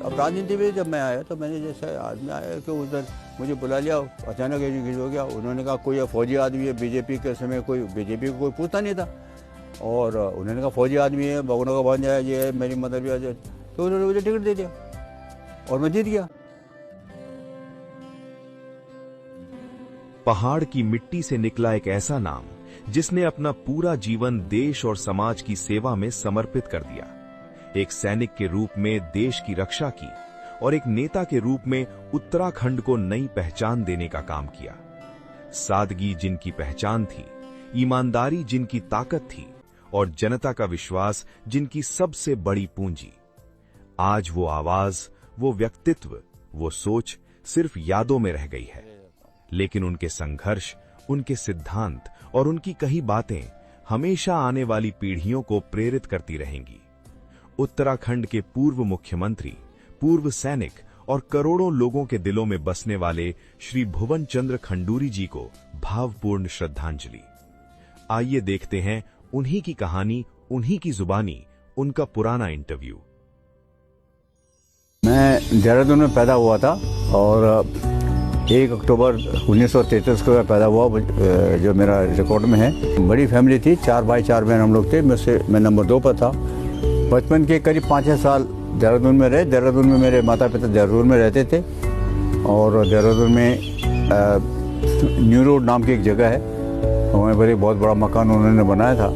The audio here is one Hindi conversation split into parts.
अपराध नीति में जब मैं आया तो मैंने जैसे आदमी आया कि उधर मुझे बुला लिया, अचानक एजुकेशन हो गया। उन्होंने कहा कोई फौजी आदमी है, बीजेपी के समय कोई बीजेपी को कोई पूछता नहीं था, और उन्होंने कहा फौजी आदमी है, भगवानों का बन जाए, ये है, मेरी मदर भी आ जाए, तो उन्होंने मुझे टिकट दे दिया और मैं जीत गया। पहाड़ की मिट्टी से निकला एक ऐसा नाम जिसने अपना पूरा जीवन देश और समाज की सेवा में समर्पित कर दिया। एक सैनिक के रूप में देश की रक्षा की और एक नेता के रूप में उत्तराखंड को नई पहचान देने का काम किया। सादगी जिनकी पहचान थी, ईमानदारी जिनकी ताकत थी और जनता का विश्वास जिनकी सबसे बड़ी पूंजी। आज वो आवाज, वो व्यक्तित्व, वो सोच सिर्फ यादों में रह गई है, लेकिन उनके संघर्ष, उनके सिद्धांत और उनकी कही बातें हमेशा आने वाली पीढ़ियों को प्रेरित करती रहेंगी। उत्तराखंड के पूर्व मुख्यमंत्री, पूर्व सैनिक और करोड़ों लोगों के दिलों में बसने वाले श्री भुवन चंद्र खंडूरी जी को भावपूर्ण श्रद्धांजलि। आइए देखते हैं उन्हीं की कहानी, उन्हीं की जुबानी, उनका पुराना इंटरव्यू। मैं देहरादून में पैदा हुआ था और 1 अक्टूबर 1933 को पैदा हुआ, जो मेरा रिकॉर्ड में है। बड़ी फैमिली थी, 4 भाई 4 बहन हम लोग थे, मैं नंबर 2 पर था। बचपन के करीब 5-6 साल देहरादून में रहे। देहरादून में मेरे माता पिता देहरादून में रहते थे और देहरादून में न्यू रोड नाम की एक जगह है, वहीं पर एक बहुत बड़ा मकान उन्होंने बनाया था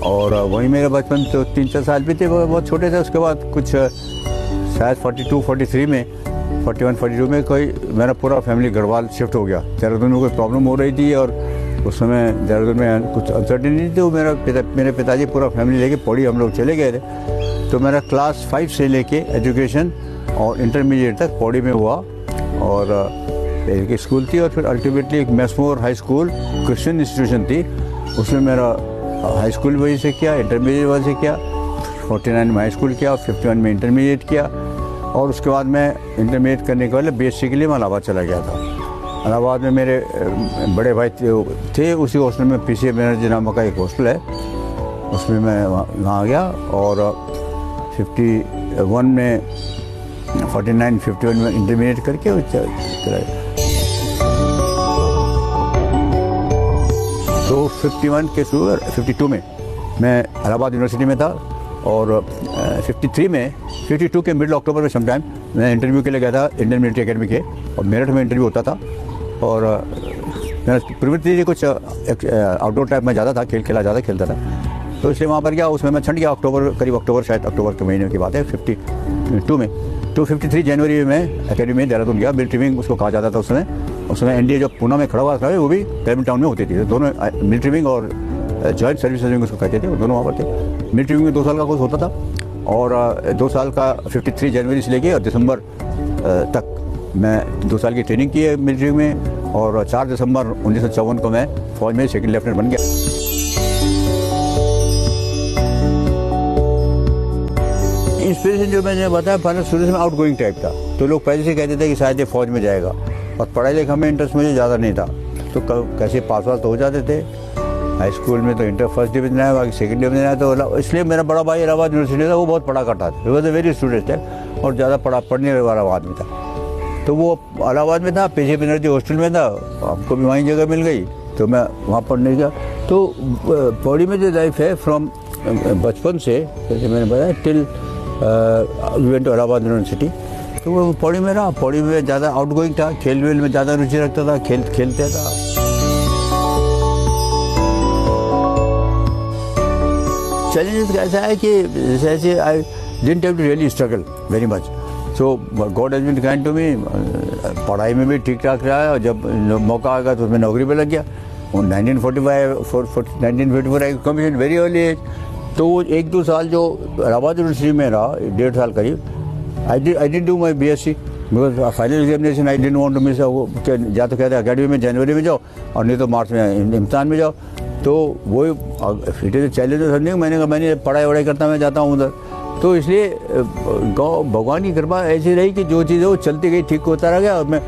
और वहीं मेरा बचपन तो 3-4 साल भी थे, वो बहुत छोटे थे। उसके बाद कुछ शायद 42-43 में 41-42 में कोई मेरा पूरा फैमिली गढ़वाल शिफ्ट हो गया। देहरादून में कोई प्रॉब्लम हो रही थी और उस समय देहरादून में कुछ अनसर्टेनिटी थी, तो मेरे पिताजी पूरा फैमिली लेके पौड़ी हम लोग चले गए थे। तो मेरा क्लास 5 से लेके एजुकेशन और इंटरमीडिएट तक पौड़ी में हुआ और एक स्कूल थी और फिर अल्टीमेटली एक मैसमोर हाई स्कूल क्रिश्चियन इंस्टीट्यूशन थी, उसमें मेरा हाई स्कूल वहीं से किया, इंटरमीडिएट वहीं से किया, 49 में हाई स्कूल किया, 51 में इंटरमीडिएट किया और उसके बाद मैं इंटरमीडिएट करने के बाद बीएससी के लिए मैं इलाहाबाद चला गया था। इलाहाबाद में मेरे बड़े भाई थे, उसी हॉस्टल में पीसी बनर्जी नाम का एक हॉस्टल है, उसमें मैं वहाँ गया और 51 में 49-51 में इंटरमीडिएट करके चला गया। तो 51 के शुरू 52 में मैं इलाहाबाद यूनिवर्सिटी में था और 52 के मिडिल अक्टूबर में समटाइम मैं इंटरव्यू के लिए गया था इंडियन मिलिट्री एकेडमी के, और मेरठ में इंटरव्यू होता था और मेरा प्रवृत्ति कुछ आउटडोर टाइप में ज़्यादा था, खेलता था, तो इसलिए वहाँ पर गया। उसमें मैं छंट गया शायद अक्टूबर के महीने की बात है 52 में। तो 53 जनवरी में मैं अकेडमी में देहरादून गया। मिलिट्री विंग उसको कहा जाता था उस समय एनडीए जो पूना में खड़ा हुआ था वो भी कैबिन टाउन में होती थी, दोनों मिलिट्री विंग और जॉइंट सर्विस विंग उसको कहते थे, वो दोनों वहाँ पर थे। मिलिट्री विंग में 2 साल का कोर्स होता था और 2 साल का 53 जनवरी से लेके दिसंबर तक मैं 2 साल की ट्रेनिंग की है मिलिट्री में और 4 दिसंबर 1954 को मैं फौज में सेकंड लेफ्टिनेंट बन गया। इंस्पिरेशन जो मैंने बताया फाइनल शुरू से आउट गोइंग टाइप था, तो लोग पहले से कहते थे कि शायद ये फौज में जाएगा और पढ़ाई लिखाई में इंटरेस्ट मुझे ज़्यादा नहीं था, तो कैसे पास तो हो जाते थे। हाई स्कूल में तो इंटर फर्स्ट डिवीजन आया, बाकी सेकंड डिवीजन आया, तो इसलिए मेरा बड़ा भाई इलाहाबाद यूनिवर्सिटी था, वो बहुत पढ़ा करता था, वो तो वेरी स्टूडेंट है और ज़्यादा पढ़ने वाला आदमी था, तो वो इलाहाबाद में था, पीछे बनर्जी हॉस्टल में था, हमको भी वहीं जगह मिल गई तो मैं वहाँ पढ़ने गया। तो पौड़ी में जो लाइफ है फ्रॉम बचपन से, जैसे मैंने बताया till we went to Allahabad university, तो वो पौड़ी में रहा। पौड़ी में ज़्यादा आउट गोइंग था, खेल वेल में ज़्यादा रुचि रखता था, खेलते था। चैलेंजेस ऐसा है कि जैसे I didn't have to really struggle very much, so God has been kind to me. पढ़ाई में भी ठीक ठाक रहा है और जब मौका आएगा तो उसमें नौकरी पे लग गया। 1945 आई कमीशन वेरी अर्ली एज, तो वो 1-2 साल जो इलाहाबाद यूनिवर्सिटी में रहा, 1.5 साल करीब, I did do my BSc because final examination I didn't want to miss. या तो कहते हैं अकेडमी में जनवरी में जाओ और नहीं तो मार्च में इम्तिहान में जाओ, तो वो इट इज़ चैलेंज समझे। मैंने पढ़ाई वढ़ाई करता मैं जाता हूँ उधर, तो इसलिए भगवान की कृपा ऐसी रही कि जो चीज़ है वो चलती गई, ठीक होता रह गया। और मैं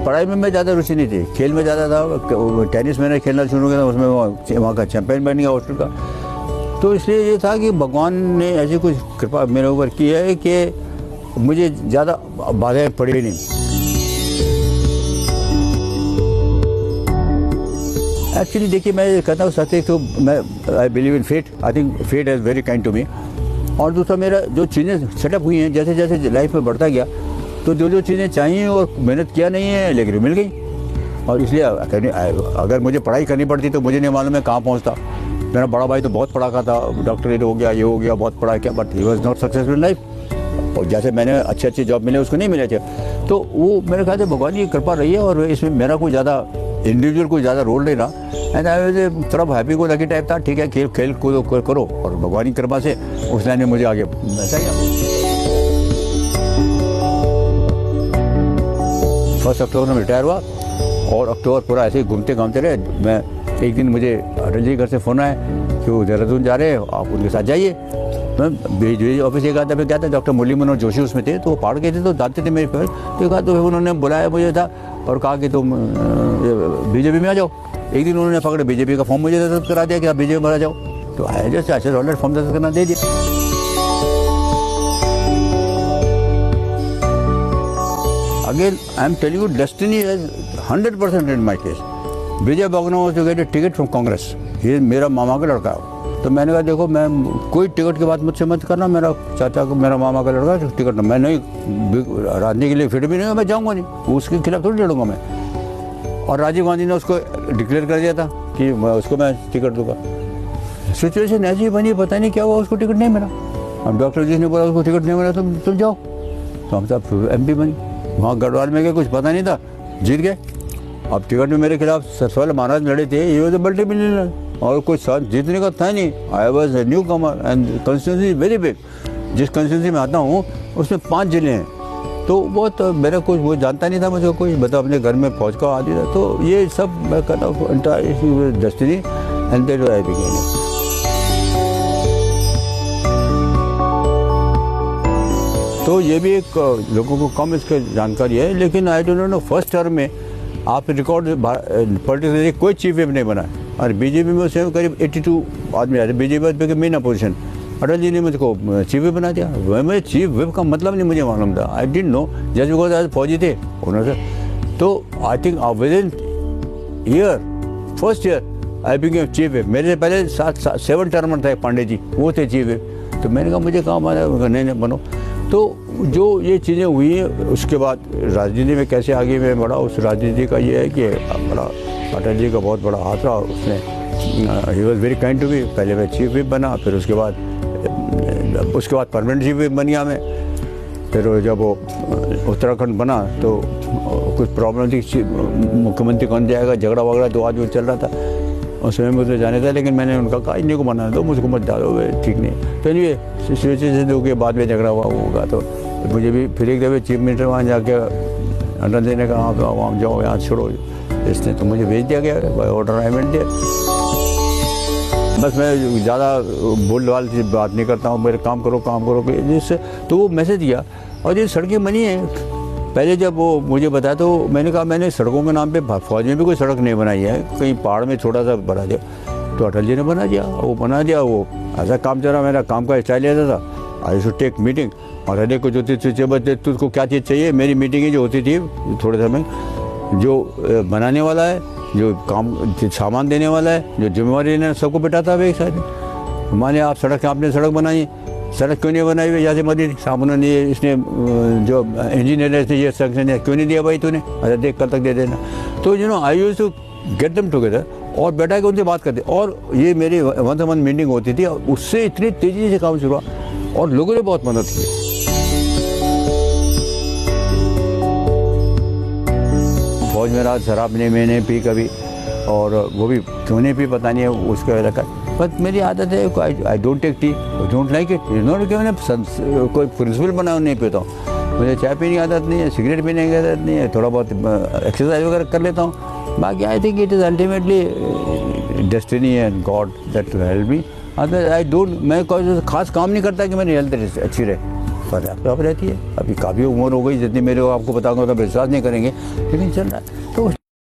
पढ़ाई में मैं ज़्यादा रुचि नहीं थी, खेल में ज़्यादा था। टेनिस मैंने खेलना शुरू किया था, उसमें वहाँ का चैम्पियन बन गया हॉस्टल का। तो इसलिए ये था कि भगवान ने ऐसी कुछ कृपा मेरे ऊपर की है कि मुझे ज़्यादा बाधाएं पड़ी नहीं। एक्चुअली देखिए, मैं कहता हूँ सत्य तो मैं I believe in fate. I think fate is very kind to me. और दूसरा, मेरा जो चीज़ें सेटअप हुई हैं, जैसे जैसे लाइफ में बढ़ता गया तो जो चीज़ें चाहिए और मेहनत किया नहीं है लेकिन मिल गई। और इसलिए अगर मुझे पढ़ाई करनी पड़ती तो मुझे नहीं मालूम है कहाँ पहुँचता। मेरा बड़ा भाई तो बहुत पढ़ा का था, डॉक्टरेट हो गया, ये हो गया, बहुत पढ़ा किया, but he was not successful in life. और जैसे मैंने अच्छी जॉब मिले उसको नहीं मिले थे, तो वो मेरे ख्याल से भगवान की कृपा रही है। और इसमें मेरा कोई ज़्यादा इंडिविजुअल कोई ज़्यादा रोल नहीं रहा। एंड आई वाज थोड़ा हैप्पी को लकी टाइप था। ठीक है, खेल कूद करो, और भगवान की कृपा से उस लाइन में मुझे आगे बैठा गया। 1 अक्टूबर में रिटायर हुआ और अक्टूबर पूरा ऐसे ही घूमते घामते रहे। मैं एक दिन मुझे अटल जी घर से फ़ोन आया कि वो देहरादून जा रहे हैं, आप उनके साथ जाइए। मैं बीजेपी ऑफिस एक आता, फिर क्या था, डॉक्टर मुरली मनोहर जोशी उसमें थे, तो वो पहाड़ गए थे तो जानते थे मेरे पर। तो कहा, तो उन्होंने बुलाया मुझे था और कहा कि तुम बीजेपी में आ जाओ। एक दिन उन्होंने पकड़े बीजेपी का फॉर्म मुझे दस्तखत करा दिया कि आप बीजेपी में आ जाओ। तो आया जैसे ऐसे ऑलरेडी फॉर्म दस्तखत करना दे दिया। Again I am telling you, destiny is 100% in my case. Vijay Bagna was to get a ticket from Congress. ये मेरा मामा का लड़का है। तो मैंने कहा, देखो मैं कोई टिकट की बात मुझसे मत करना, मेरा चाचा को, मेरा मामा का लड़का टिकट, मैं नहीं राजनीति के लिए फिट भी नहीं हूँ, मैं जाऊँगा नहीं, उसके खिलाफ थोड़ी लड़ूंगा मैं। और राजीव गांधी ने उसको डिक्लेयर कर दिया था कि उसको मैं टिकट दूंगा। सिचुएशन ऐसी बनी, पता नहीं क्या हुआ, उसको टिकट नहीं मिला। अब डॉक्टर जी ने बोला उसको टिकट नहीं मिला, तुम जाओ। तो हम सब MP बनी। वहाँ गढ़वाल में गए, कुछ पता नहीं था, जीत गए। अब टिकट में मेरे खिलाफ सरसवाल महाराज लड़े थे, ये वॉज मल्टी मिलियनर, और कुछ साथ जीतने का था नहीं। I was a new Qamar and constituency very big. जिस कॉन्स्टिट्यूंसी में आता हूँ उसमें 5 जिले हैं, तो बहुत मेरा कुछ वो जानता नहीं था मुझे, कोई मतलब अपने घर में फौज का आदि था। तो ये सब मैं कहता हूँ destiny and that I begin. तो ये भी एक लोगों को कम इसकी जानकारी है, लेकिन I don't know, first term में आप रिकॉर्ड पॉलिटिक्स कोई चीफ व्हिप नहीं बना। और बीजेपी में उसमें करीब 82 आदमी आए थे। बीजेपी के मेन अपोजिशन, अटल जी ने मुझको चीफ व्हिप बना दिया। मैं चीफ व्हिप का मतलब नहीं मुझे मालूम था, आई डिडंट नो, जैसे बिकॉज आज फौजी थे उन्होंने। तो I think with in year, first year I became chief whip. मेरे से पहले 7 टर्मर थे पांडे जी, वो थे चीफ व्हिप। तो मैंने कहा मुझे काम आ रहा है, नहीं बनो। तो जो ये चीज़ें हुई हैं, उसके बाद राजनीति में कैसे आगे मैं बढ़ा, उस राजनीति का ये है कि बड़ा अटल जी का बहुत बड़ा हाथ रहा उसने। He was very kind to me. पहले मैं चीफ व्हिप बना, फिर उसके बाद परमानेंट चीफ व्हिप बन गया मैं। फिर जब वो उत्तराखंड बना तो कुछ प्रॉब्लम थी, मुख्यमंत्री कौन जाएगा, झगड़ा वगड़ा 2 आदमी चल रहा था, उसमें मुझे जाने था। लेकिन मैंने उनका कहा, इन्हीं को बनाने दो, मुझको मत डालो, ठीक नहीं। तो ये सिचुएशन के बाद में झगड़ा हुआ होगा, तो मुझे भी फिर एक दफ़े चीफ मिनिस्टर वहाँ जाके अटल जी ने कहा, आप वहाँ जाओ, यहाँ छोड़ो। इसने तो मुझे भेज दिया गया by order, I went there. बस मैं ज़्यादा बोल वाल की बात नहीं करता हूँ, मेरे काम करो जिससे। तो वो मैसेज दिया। और ये सड़कें बनी हैं, पहले जब वो मुझे बताया तो मैंने कहा, मैंने सड़कों के नाम पे फौज में भी कोई सड़क नहीं बनाई है, कहीं पहाड़ में छोटा सा बना दिया। तो अटल जी ने बना दिया, वो ऐसा काम चला। मेरा काम का स्टाइल ऐसा था, आई शुड टेक मीटिंग, और हर एक को जो तुझको क्या चीज़ चाहिए, मेरी मीटिंगें जो होती थी थोड़े समय, जो बनाने वाला है, जो काम सामान देने वाला है, जो जिम्मेवारी लेना, सबको बिठाता है एक साथ। माने आप आपने सड़क बनाई, सड़क क्यों नहीं बनाई हुई, जैसे मदी सामने ने, इसने जो इंजीनियर है, इसने ये सेक्शन क्यों नहीं दिया भाई तूने, अच्छा देख कल तक दे देना। तो I used to get them together और बैठा के उनसे बात करते। और ये मेरी 1-on-1 मीटिंग होती थी, और उससे इतनी तेज़ी से काम शुरू हुआ और लोगों ने बहुत मदद की। फौज में रहा, शराब मैंने पी कभी, और वो भी क्यों नहीं पी पता नहीं है, उसका इलाका। बट मेरी आदत है, I don't take tea, don't like it. इन्होंने क्या, मैंने कोई प्रिंसिपल बना नहीं पीता हूँ। मुझे चाय पीने की आदत नहीं है, सिगरेट पीने की आदत नहीं है, थोड़ा बहुत एक्सरसाइज वगैरह कर लेता हूँ। बाकी I think it is ultimately destiny and God that help me. Otherwise I don't, मैं कोई खास काम नहीं करता कि मेरी हेल्थ अच्छी रहे, पर्याप्त रहती है। अभी काफ़ी उम्र हो गई, जितनी मेरे को आपको बताऊंगा तो विश्वास नहीं करेंगे, लेकिन चल रहा है। तो